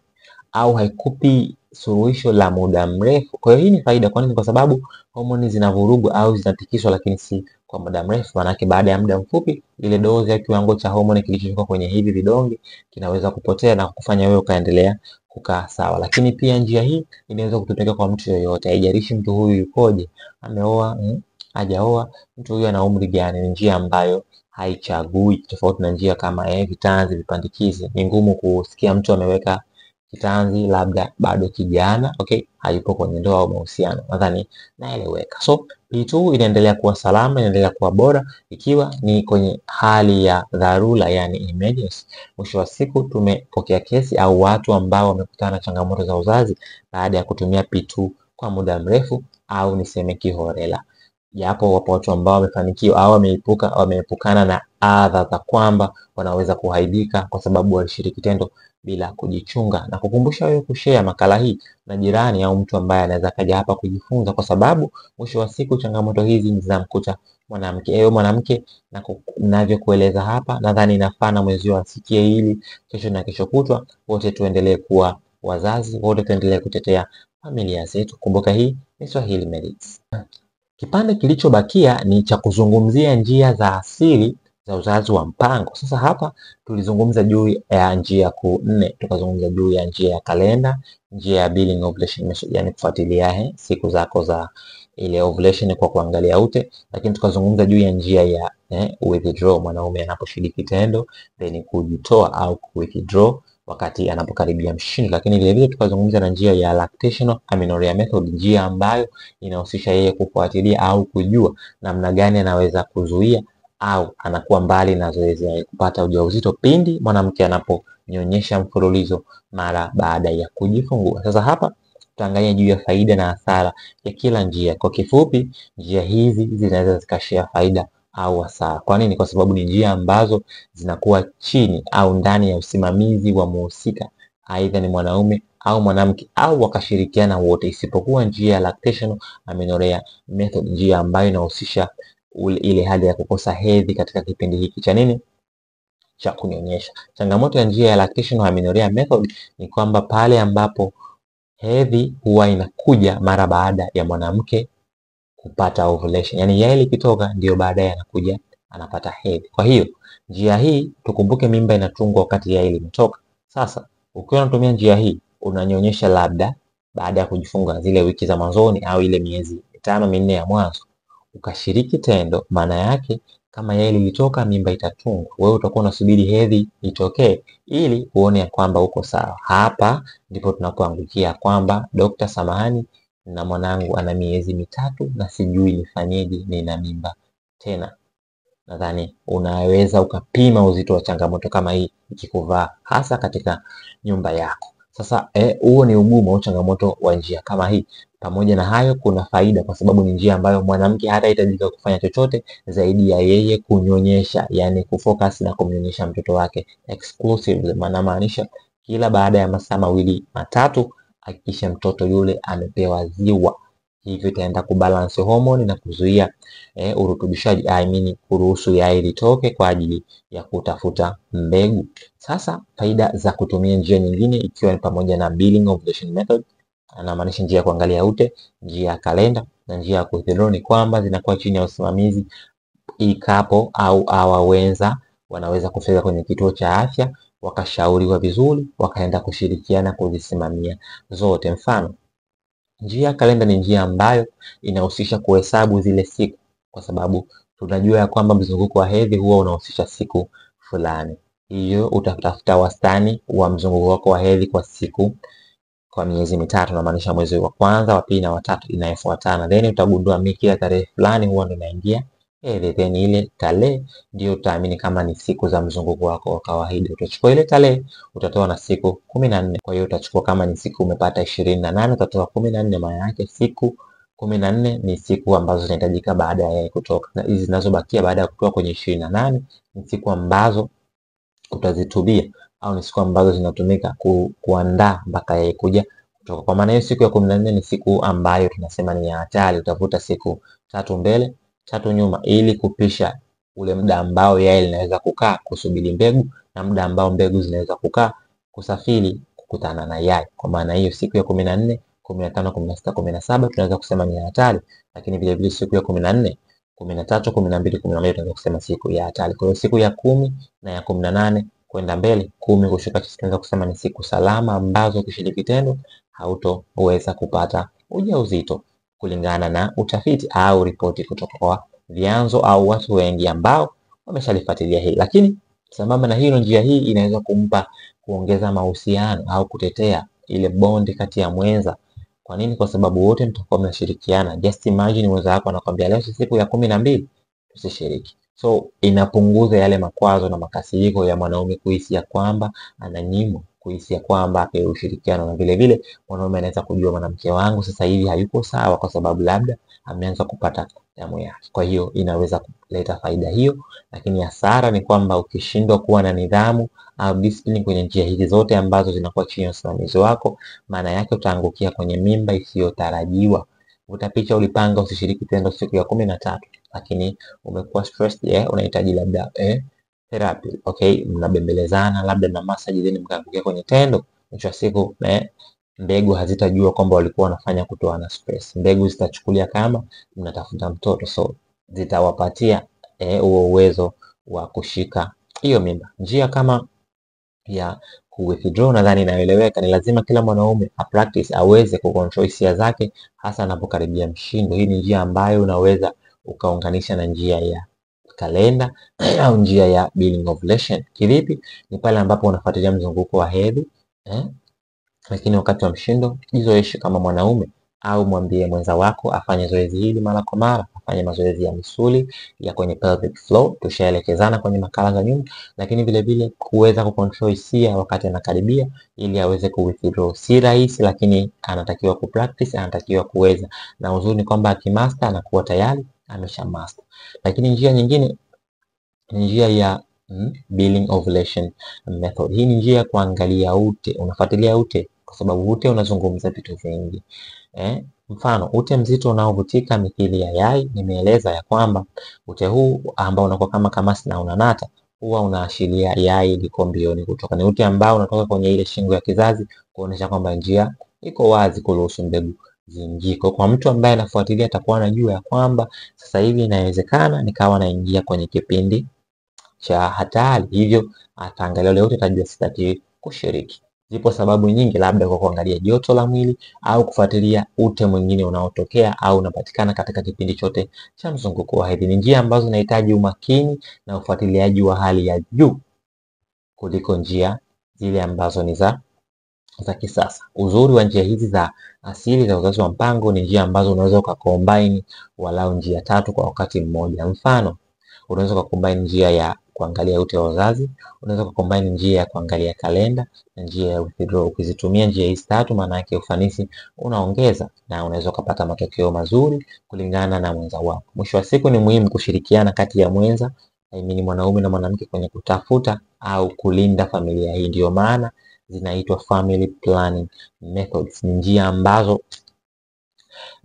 au haikupi suluhisho la muda mrefu. Kwa hiyo hii ni faida. Kwa nini? Kwa sababu homoni zinavurugwa au zinatikiswa, lakini si kwa muda mrefu. Maanake baada ya muda mfupi ile dozi ya kiwango cha homoni kilichotoka kwenye hivi vidonge kinaweza kupotea na kufanya wewe ukaendelea kukaa sawa. Lakini pia njia hii inaweza kutokea kwa mtu yoyote, haijalishi mtu huyu yukoje, ameoa, hajaoa, mtu huyu ana umri gani. Ni njia ambayo haichagui, tofauti na njia kama vitanzi, vipandikizi. Ni ngumu kusikia mtu ameweka kitanzi labda bado kijana, okay, hayupo kwenye ndoa au mahusiano. Nadhani naeleweka. So P2 inaendelea kuwa salama, inaendelea kuwa bora ikiwa ni kwenye hali ya dharura, yani emergency. Mwisho wa siku tumepokea kesi au watu ambao wamekutana na changamoto za uzazi baada ya kutumia P2 kwa muda mrefu au niseme kiholela. Japo wapo watu ambao wamefanikiwa au wameepukana na adha za kwamba wanaweza kuhaibika kwa sababu walishiriki tendo bila kujichunga. Na kukumbusha wewe kushare makala hii na jirani au mtu ambaye anaweza kaja hapa kujifunza, kwa sababu mwisho wa siku changamoto hizi zinamkuta mwanamke. Ewe mwanamke, na ninavyokueleza hapa nadhani inafaa na mwenzio asikie hili kesho na kesho kutwa, wote tuendelee kuwa wazazi, wote tuendelee kutetea familia zetu. Kumbuka hii ni Swahili Medics. Kipande kilichobakia ni cha kuzungumzia njia za asili za uzazi wa mpango. Sasa hapa tulizungumza juu ya njia kuu 4, tukazungumza juu ya njia ya kalenda, njia ya billing ovulation method, yani kufuatilia siku zako za ile ovulation kwa kuangalia ute, lakini tukazungumza juu ya njia ya withdraw, mwanaume anaposhiriki tendo then kujitoa au withdraw wakati anapokaribia mshindo. Lakini vile vile tukazungumza na njia ya lactational amenorrhea method, njia ambayo inahusisha yeye kufuatilia au kujua namna gani anaweza kuzuia au anakuwa mbali na zoezi la kupata ujauzito pindi mwanamke anaponyonyesha mfululizo mara baada ya kujifungua. Sasa hapa tutaangalia juu ya faida na hasara ya kila njia. Kwa kifupi, njia hizi zinaweza zikashare faida au hasara. Kwa nini? Kwa sababu ni njia ambazo zinakuwa chini au ndani ya usimamizi wa muhusika, aidha ni mwanaume au mwanamke au wakashirikiana wote, isipokuwa njia ya lactational amenorrhea method, njia ambayo inahusisha ile hali ya kukosa hedhi katika kipindi hiki cha nini, cha kunyonyesha. Changamoto ya njia ya lactational amenorrhea method ni kwamba pale ambapo hedhi huwa inakuja mara baada ya mwanamke kupata ovulation, yani yai likitoka ndio baadaye anakuja anapata hedhi. Kwa hiyo njia hii tukumbuke, mimba inatungwa wakati yai limetoka. Sasa ukiwa unatumia njia hii unanyonyesha labda baada ya kujifunga zile wiki za mwanzoni au ile miezi 5-4 ya mwanzo, ukashiriki tendo, maana yake kama yai lilitoka mimba itatungwa, wewe utakuwa unasubiri hedhi itokee ili uone ya kwamba uko sawa. Hapa ndipo tunapoangukia kwamba Dr. samahani na mwanangu ana miezi 3 na sijui nifanyeje, nina mimba tena. Nadhani unaweza ukapima uzito wa changamoto kama hii ikikuvaa, hasa katika nyumba yako. Sasa huo ni ugumu au changamoto wa njia kama hii. Pamoja na hayo, kuna faida, kwa sababu ni njia ambayo mwanamke hatahitajika kufanya chochote zaidi ya yeye kunyonyesha, yani kufocus na kumnyonyesha mtoto wake exclusive. Maanisha kila baada ya masaa 2-3 hakikisha mtoto yule amepewa ziwa. Hivyo itaenda kubalance homoni na kuzuia urutubishaji, kuruhusu yai litoke kwa ajili ya kutafuta mbegu. Sasa faida za kutumia njia nyingine ikiwa ni pamoja na billing ovulation method, anamaanisha njia ya kuangalia ute, njia ya kalenda na njia ya withdraw, ni kwamba zinakuwa chini ya usimamizi ikapo au wenza wanaweza kufika kwenye kituo cha afya wakashauriwa vizuri, wakaenda kushirikiana kuzisimamia zote. Mfano, njia ya kalenda ni njia ambayo inahusisha kuhesabu zile siku, kwa sababu tunajua ya kwamba mzunguko wa hedhi huwa unahusisha siku fulani. Hiyo utatafuta wastani wa mzunguko wako wa hedhi kwa siku kwa miezi 3, na maanisha mwezi wa kwanza, wa pili na wa tatu inayofuatana. Then utagundua kila tarehe fulani huwa ndo inaingia hedhi, then ile tarehe ndio utaamini kama ni siku za mzunguko wako wa kawaida. Utachukua ile tarehe utatoa na siku 14. Kwa hiyo utachukua kama ni siku umepata 28 utatoa 14, maana yake siku 14 ni siku ambazo zinahitajika baada ya yai kutoka, na hizi zinazobakia baada ya kutoka kwenye 28 ni siku ambazo utazitumia au ni siku ambazo zinatumika kuandaa mpaka yai kuja kutoka. Kwa maana hiyo siku ya 14 ni siku ambayo tunasema ni ya hatari. Utavuta siku 3 mbele 3 nyuma ili kupisha ule muda ambao yai linaweza kukaa kusubiri mbegu na muda ambao mbegu zinaweza kukaa kusafiri kukutana na yai. Kwa maana hiyo siku ya 14, 15, 16, 17 tunaweza kusema ni hatari, lakini vile vile siku ya 14, 13, 12, 11 tunaweza kusema siku ya hatari. Kwa hiyo siku ya 10 na ya 18 kwenda mbele, 10 kushuka chini, tunaweza kusema ni siku salama ambazo ukishiriki tendo hautoweza kupata ujauzito, kulingana na utafiti au ripoti kutoka kwa vyanzo au watu wengi ambao wameshalifuatilia hili. Lakini sambamba na hilo, njia hii inaweza kuongeza mahusiano au kutetea ile bondi kati ya mwenza. Kwa nini? Kwa sababu wote mtakuwa mnashirikiana. Just imagine mwenza wako anakuambia leo siku ya 12 tusishiriki. So inapunguza yale makwazo na makasiriko ya mwanaume kuhisi ya kwamba ananyimwa, kuhisi ya kwamba apewe ushirikiano, na vile vile mwanaume anaweza kujua mwanamke wangu sasa hivi hayuko sawa kwa sababu labda ameanza kupata damu yake. Kwa hiyo inaweza kuleta faida hiyo, lakini hasara ni kwamba ukishindwa kuwa na nidhamu au discipline kwenye njia hizi zote ambazo zinakuwa chini ya usimamizi wako, maana yake utaangukia kwenye mimba isiyotarajiwa. Utapicha ulipanga usishiriki tendo siku ya 13, lakini umekuwa stressed, unahitaji labda therapy. Okay, mnabembelezana labda na massage, then mkaangukia kwenye tendo. Mwisho wa siku mbegu hazitajua kwamba walikuwa wanafanya kutoana stress. Mbegu zitachukulia kama mnatafuta mtoto, so zitawapatia huo uwezo wa kushika hiyo mimba. Njia kama ya withdraw nadhani inaeleweka. Ni lazima kila mwanaume practice aweze kucontrol hisia zake, hasa anapokaribia mshindo. Hii ni njia ambayo unaweza ukaunganisha na njia ya kalenda au njia ya billing ovulation. Kivipi? Ni pale ambapo unafuatilia mzunguko wa hedhi lakini wakati wa mshindo jizoeshe kama mwanaume au mwambie mwenza wako afanye zoezi hili mara kwa mara, afanye mazoezi ya misuli ya kwenye pelvic floor, tushaelekezana kwenye makala za nyuma, lakini vile vile kuweza kucontrol hisia wakati anakaribia ili aweze withdraw. Si rahisi, lakini anatakiwa kupractice, anatakiwa kuweza, na uzuri ni kwamba akimaster anakuwa tayari amesha master. Lakini njia nyingine ni njia ya billing ovulation method. Hii ni njia ya kuangalia ute, unafuatilia ute kwa sababu ute unazungumza vitu vingi. Mfano, ute mzito unaovutika mithili ya yai, nimeeleza ya kwamba ute huu ambao unakuwa kama kamasi na unanata huwa unaashiria yai liko mbioni kutoka. Ni ute ambao unatoka kwenye ile shingo ya kizazi kuonesha kwamba njia iko wazi kuruhusu mbegu ziingie. Kwa mtu ambaye anafuatilia atakuwa anajua ya kwamba sasa hivi inawezekana nikawa naingia kwenye kipindi cha hatari, hivyo ataangalia leo atajua sitaki kushiriki. Zipo sababu nyingi, labda kwa kuangalia joto la mwili au kufuatilia ute mwingine unaotokea au unapatikana katika kipindi chote cha mzunguko wa hedhi. Ni njia ambazo zinahitaji umakini na ufuatiliaji wa hali ya juu kuliko njia zile ambazo ni za kisasa. Uzuri wa njia hizi za asili za uzazi wa mpango ni njia ambazo unaweza ukacombine walau njia 3 kwa wakati mmoja. Mfano, unaweza kucombine njia ya kuangalia ute wa uzazi, unaweza kucombine njia ya kuangalia kalenda na njia ya withdraw. Ukizitumia njia hizi 3, maana yake ufanisi unaongeza na unaweza kupata matokeo mazuri kulingana na mwenza wako. Mwisho wa siku ni muhimu kushirikiana kati ya mwenza, mwanaume na mwanamke kwenye kutafuta au kulinda familia. Hii ndio maana zinaitwa family planning methods. Ni njia ambazo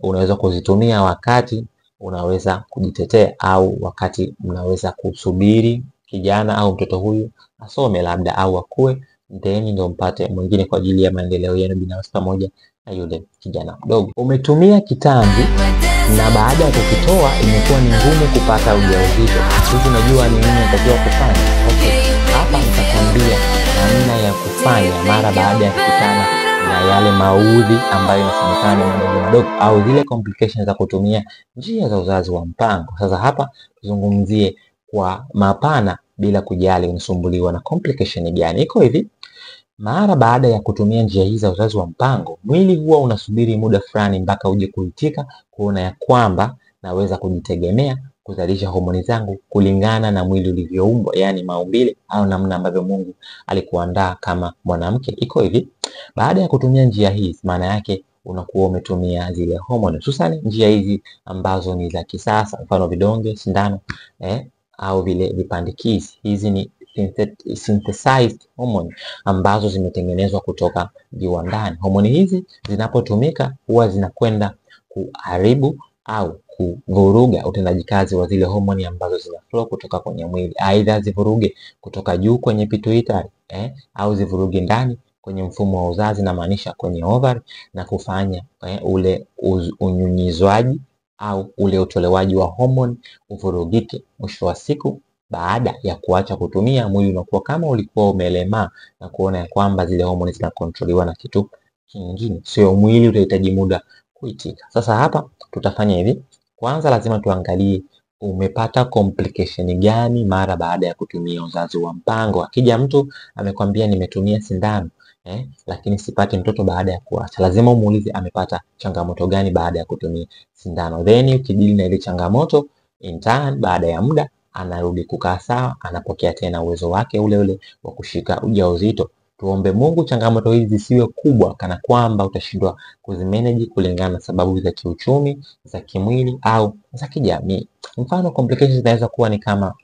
unaweza kuzitumia wakati unaweza kujitetea au wakati mnaweza kusubiri kijana au mtoto huyu asome labda au akue, then ndio mpate mwingine kwa ajili ya maendeleo yenu binafsi pamoja na yule kijana mdogo. Umetumia kitambi na baada ya kukitoa imekuwa ni ngumu kupata ujauzito. Hivi unajua ni nini unatakiwa kufanya? Okay, hapa nitakwambia namna ya kufanya mara baada ya kukutana na yale maudhi ambayo yanasemekana madogo madogo au zile complications za kutumia njia za uzazi wa mpango. Sasa hapa tuzungumzie kwa mapana bila kujali unasumbuliwa na complication gani. Iko hivi, mara baada ya kutumia njia hizi za uzazi wa mpango, mwili huwa unasubiri muda fulani mpaka uje kuitika kuona ya kwamba naweza kujitegemea kuzalisha homoni zangu kulingana na mwili ulivyoumbwa, yani maumbile au namna ambavyo Mungu alikuandaa kama mwanamke. Iko hivi, baada ya kutumia njia hizi, maana yake unakuwa umetumia zile homoni, hususan njia hizi ambazo ni za kisasa, mfano vidonge, sindano, au vile vipandikizi. Hizi ni synthesized hormone ambazo zimetengenezwa kutoka viwandani. Homoni hizi zinapotumika huwa zinakwenda kuharibu au kuvuruga utendaji kazi wa zile homoni ambazo zina flow kutoka kwenye mwili. Aidha zivuruge kutoka juu kwenye pituitary au zivuruge ndani kwenye mfumo wa uzazi, na maanisha kwenye ovary, na kufanya ule unyunyizwaji au ule utolewaji wa homoni uvurugike. Mwisho wa siku, baada ya kuacha kutumia, mwili unakuwa kama ulikuwa umelemaa na kuona ya kwamba zile homoni zinakontroliwa na kitu kingine, sio mwili utahitaji muda kuitika. Sasa hapa tutafanya hivi. Kwanza lazima tuangalie umepata complication gani mara baada ya kutumia uzazi wa mpango. Akija mtu amekwambia nimetumia sindano lakini sipati mtoto baada ya kuacha, lazima umuulize amepata changamoto gani baada ya kutumia sindano. Then ukidili na ile changamoto, in turn baada ya muda anarudi kukaa sawa, anapokea tena uwezo wake ule ule wa kushika ujauzito. Tuombe Mungu changamoto hizi zisiwe kubwa kana kwamba utashindwa kuzimanage kulingana na sababu za kiuchumi, za kimwili au za kijamii. Mfano, complications zinaweza kuwa ni kama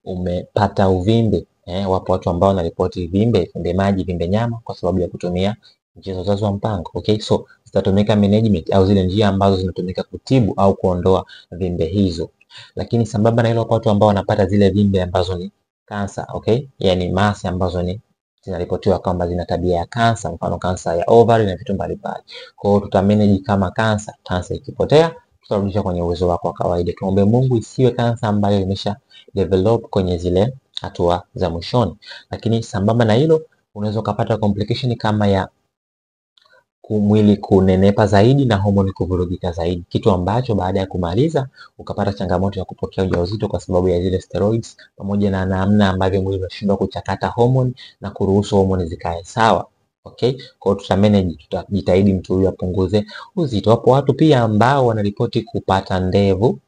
umepata uvimbe. Wapo watu ambao wanaripoti vimbe maji, vimbe nyama kwa sababu ya kutumia njia za uzazi wa mpango. Okay, so zitatumika management au zile njia ambazo zinatumika kutibu au kuondoa vimbe hizo. Lakini sambamba na hilo, watu ambao wanapata zile vimbe ambazo ni kansa, okay, yani masi ambazo ni zinaripotiwa kwamba zina tabia ya kansa, mfano kansa ya ovary na vitu mbalimbali. Kwa hiyo tutamanage kama kansa ikipotea tutarudisha kwenye uwezo wako wa kawaida. Tuombe Mungu isiwe kansa ambayo imesha develop kwenye zile hatua za mwishoni. Lakini sambamba na hilo, unaweza kupata complication kama ya mwili kunenepa zaidi na homoni kuvurugika zaidi, kitu ambacho baada ya kumaliza ukapata changamoto ya kupokea ujauzito kwa sababu ya zile steroids, pamoja na namna ambavyo mwili unashindwa kuchakata homoni na kuruhusu homoni zikae sawa. Okay, kwa hiyo manage, tutajitahidi mtu huyu apunguze uzito. Wapo watu pia ambao wanaripoti kupata ndevu,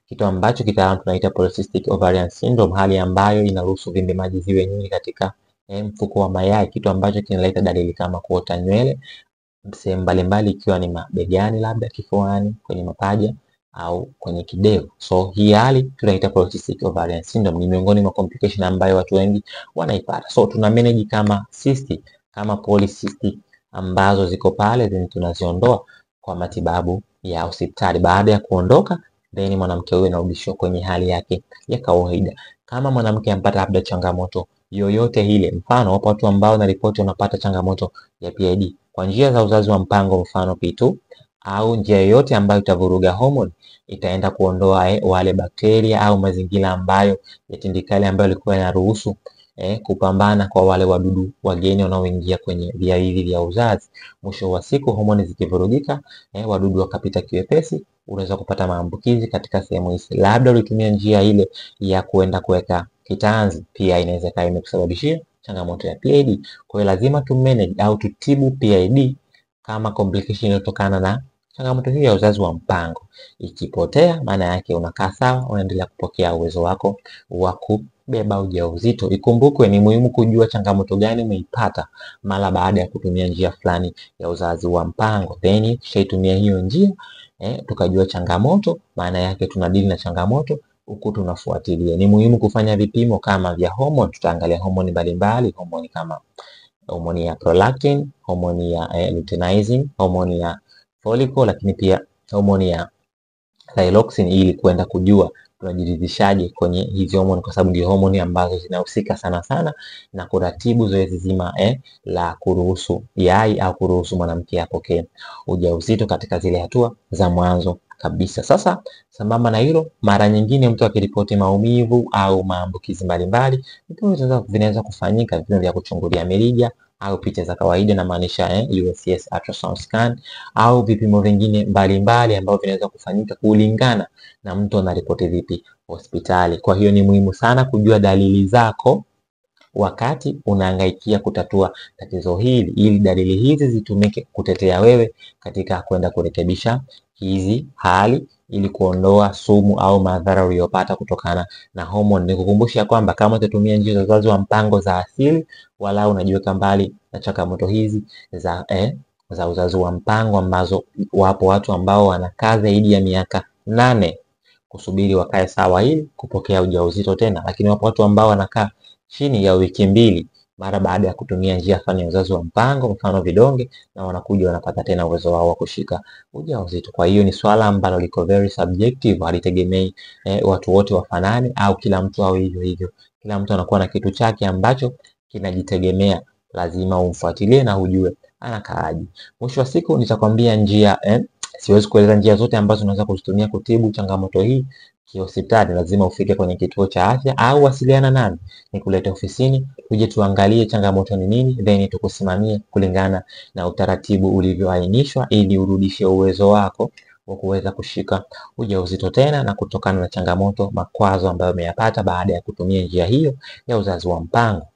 kitu ambacho kitaalamu tunaita polycystic ovarian syndrome, hali ambayo inaruhusu vimbe maji ziwe nyingi katika mfuko wa mayai, kitu ambacho kinaleta dalili kama kuota nywele sehemu mbalimbali, ikiwa ni mabegani, labda kifuani, kwenye mapaja au kwenye kidevu. So hii hali tunaita polycystic ovarian syndrome, ni miongoni mwa complication ambayo watu wengi wanaipata. So tuna manage kama cyst, kama polycystic ambazo ziko pale, then tunaziondoa kwa matibabu ya hospitali. Baada ya kuondoka, then mwanamke huyo anarudishwa kwenye hali yake ya kawaida. Kama mwanamke ampata labda changamoto yoyote ile, mfano wapo watu ambao na ripoti wanapata changamoto ya PID kwa njia za uzazi wa mpango, mfano P2, au njia yoyote ambayo itavuruga hormone, itaenda kuondoa wale bakteria au mazingira ambayo ya tindikali ambayo yalikuwa yanaruhusu kupambana kwa wale wadudu wageni wanaoingia kwenye viahivi vya uzazi. Mwisho wa siku hormone zikivurugika, wadudu wakapita kiwepesi, unaweza kupata maambukizi katika sehemu hizi. Labda ulitumia njia ile ya kuenda kuweka kitanzi, pia inaweza kaa imekusababishia changamoto ya PID. Kwa hiyo lazima tu manage au tutibu PID kama complication inayotokana na changamoto hii ya uzazi wa mpango. Ikipotea, maana yake unakaa sawa, unaendelea kupokea uwezo wako wa kubeba ujauzito. Ikumbukwe ni muhimu kujua changamoto gani umeipata mara baada ya kutumia njia fulani ya uzazi wa mpango. Then tushaitumia hiyo njia, tukajua changamoto, maana yake tunadili na changamoto huku tunafuatilia. Ni muhimu kufanya vipimo kama vya hormone, tutaangalia hormone mbalimbali, hormone kama hormone ya prolactin, hormone ya luteinizing, hormone ya follicle, lakini pia hormone ya thyroxine, ili kwenda kujua tunajiridhishaje kwenye hizi hormone, kwa sababu ndio hormone ambazo zinahusika sana sana na kuratibu zoezi zima la kuruhusu yai au kuruhusu mwanamke apokee ujauzito katika zile hatua za mwanzo kabisa. Sasa sambamba na hilo, mara nyingine mtu akiripoti maumivu au maambukizi mbalimbali, vipimo vinaweza kufanyika, vipimo vya kuchungulia mirija au picha za kawaida, na maanisha USCS ultrasound scan, au vipimo vingine mbalimbali ambavyo vinaweza kufanyika kulingana na mtu anaripoti vipi hospitali. Kwa hiyo ni muhimu sana kujua dalili zako wakati unahangaikia kutatua tatizo hili, ili dalili hizi zitumike kutetea wewe katika kwenda kurekebisha hizi hali, ili kuondoa sumu au madhara uliyopata kutokana na hormone. Nikukumbusha kwamba kama utatumia njia za uzazi wa mpango za asili, wala unajiweka mbali na changamoto hizi za uzazi wa mpango, ambazo wapo watu ambao wanakaa zaidi ya miaka 8 kusubiri wakae sawa ili kupokea ujauzito tena, lakini wapo watu ambao wanakaa chini ya wiki 2 mara baada ya kutumia njia fulani ya uzazi wa mpango, mfano vidonge, na wanakuja wanapata tena uwezo wao wa kushika ujauzito. Kwa hiyo ni swala ambalo liko very subjective, halitegemei watu wote wafanane au kila mtu au hivyo hivyo. Kila mtu anakuwa na kitu chake ambacho kinajitegemea, lazima umfuatilie na ujue anakaaje. Mwisho wa siku nitakwambia njia siwezi kueleza njia zote ambazo unaweza kuzitumia kutibu changamoto hii kihospitali. Lazima ufike kwenye kituo cha afya au wasiliana nami nikulete ofisini, tuje tuangalie changamoto ni nini, then tukusimamie kulingana na utaratibu ulivyoainishwa, ili urudishe uwezo wako wa kuweza kushika ujauzito tena na kutokana na changamoto makwazo ambayo umeyapata baada ya kutumia njia hiyo ya uzazi wa mpango.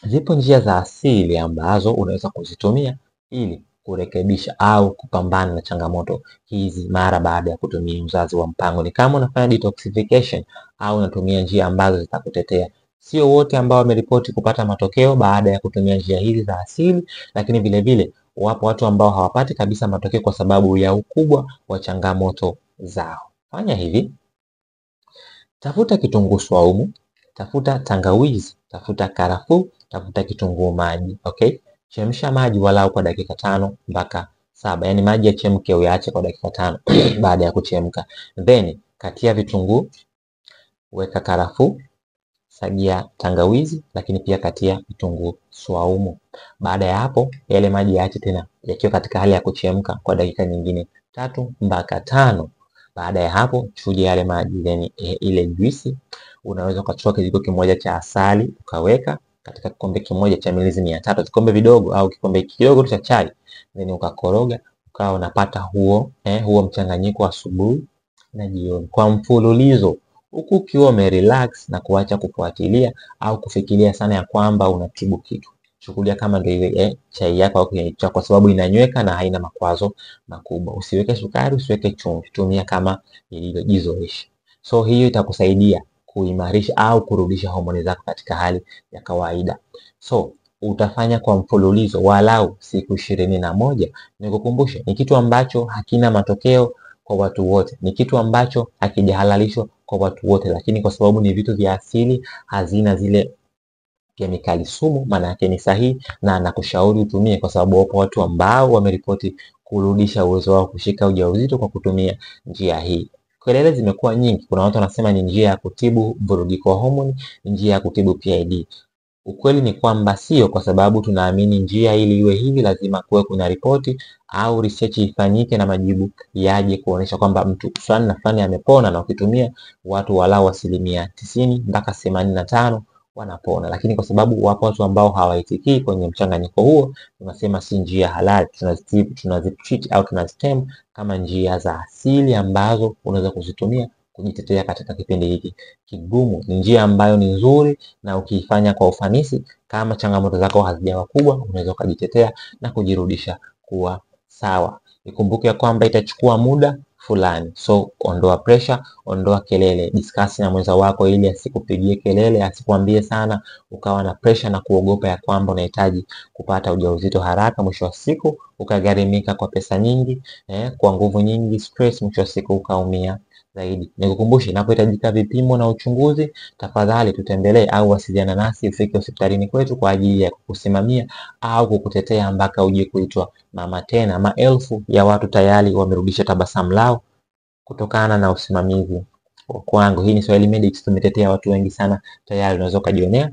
Zipo njia za asili ambazo unaweza kuzitumia ili kurekebisha au kupambana na changamoto hizi mara baada ya kutumia uzazi wa mpango. Ni kama unafanya detoxification au unatumia njia ambazo zitakutetea. Sio wote ambao wameripoti kupata matokeo baada ya kutumia njia hizi za asili, lakini vile vile wapo watu ambao hawapati kabisa matokeo kwa sababu ya ukubwa wa changamoto zao. Fanya hivi: tafuta kitunguu swaumu, tafuta tangawizi, tafuta karafuu, tafuta kitunguu maji. Okay? Chemsha maji walau kwa dakika 5 mpaka 7. Yaani maji yachemke uyaache kwa dakika 5 baada ya kuchemka. Then katia vitunguu, weka karafuu, sagia tangawizi, lakini pia katia vitunguu swaumu. Baada ya hapo, yale maji yaache tena yakiwa katika hali ya kuchemka kwa dakika nyingine 3 mpaka 5. Baada ya hapo, chuje yale maji, then ile juisi unaweza ukachukua kijiko kimoja cha asali ukaweka katika kikombe kimoja cha mililita 300, vikombe vidogo au kikombe kidogo cha chai, then ukakoroga, ukawa unapata huo mchanganyiko asubuhi na jioni kwa mfululizo, huku ukiwa umerelax na kuacha kufuatilia au kufikiria sana ya kwamba unatibu kitu. chukulia kama ndio ile chai yako au kinywaji chako, kwa sababu inanyweka na haina makwazo makubwa. Usiweke sukari, usiweke chumvi, tumia kama ilivyojizoesha. So hiyo itakusaidia kuimarisha au kurudisha homoni zako katika hali ya kawaida. So utafanya kwa mfululizo walau siku 21. Nikukumbushe, ni kitu ambacho hakina matokeo kwa watu wote, ni kitu ambacho hakijahalalishwa kwa watu wote, lakini kwa sababu ni vitu vya asili, hazina zile kemikali sumu, maana yake ni sahihi na nakushauri utumie, kwa sababu wapo watu ambao wameripoti kurudisha uwezo wao kushika ujauzito kwa kutumia njia hii. Kelele zimekuwa nyingi. Kuna watu wanasema ni njia ya kutibu mvurugiko wa homoni, njia ya kutibu PID. Ukweli ni kwamba sio, kwa sababu tunaamini njia ili iwe hivi lazima kuwe kuna ripoti au research ifanyike na majibu yaje kuonesha kwamba mtu fulani na fulani amepona, na ukitumia watu walau 90 mpaka 85 wanapona. Lakini kwa sababu wapo watu ambao hawaitikii kwenye mchanganyiko huo, tunasema si njia halali, tunazitreat au tunazistem kama njia za asili ambazo unaweza kuzitumia kujitetea katika kipindi hiki kigumu. Ni njia ambayo ni nzuri, na ukiifanya kwa ufanisi, kama changamoto zako hazijawa kubwa, unaweza kujitetea na kujirudisha kuwa sawa. Nikumbuke kwamba itachukua muda fulani. So ondoa pressure, ondoa kelele, discuss na mwenza wako ili asikupigie kelele, asikwambie sana ukawa na pressure na kuogopa ya kwamba unahitaji kupata ujauzito haraka, mwisho wa siku ukagharimika kwa pesa nyingi, kwa nguvu nyingi, stress, mwisho wa siku ukaumia zaidi. Nikukumbushe, inapohitajika vipimo na uchunguzi, tafadhali tutembelee au wasiliana nasi, ufike hospitalini kwetu kwa ajili ya kukusimamia au kukutetea mpaka uje kuitwa mama tena. Maelfu ya watu tayari wamerudisha tabasamu lao kutokana na usimamizi kwangu. Hii ni Swahili Medics, tumetetea watu wengi sana tayari. Unaweza kujionea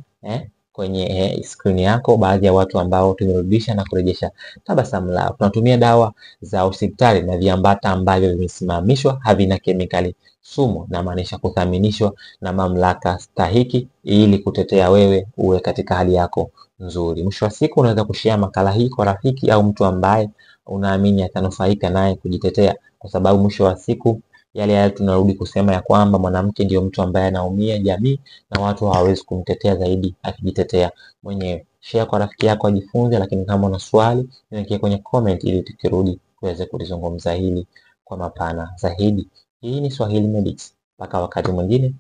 kwenye screen yako baadhi ya watu ambao tumerudisha na kurejesha tabasamu lao. Tunatumia dawa za hospitali na viambata ambavyo vimesimamishwa, havina kemikali sumu, na maanisha kuthaminishwa na mamlaka stahiki ili kutetea wewe uwe katika hali yako nzuri. Mwisho wa siku unaweza kushare makala hii kwa rafiki au mtu ambaye unaamini atanufaika naye kujitetea, kwa sababu mwisho wa siku yale tunarudi kusema ya kwamba mwanamke ndio mtu ambaye anaumia jamii, na watu hawawezi kumtetea zaidi akijitetea mwenyewe. Share kwa rafiki yako ajifunze, lakini kama una swali niwekee kwenye comment ili tukirudi tuweze kulizungumza hili kwa mapana zaidi. Hii ni Swahili Medics. Mpaka wakati mwingine.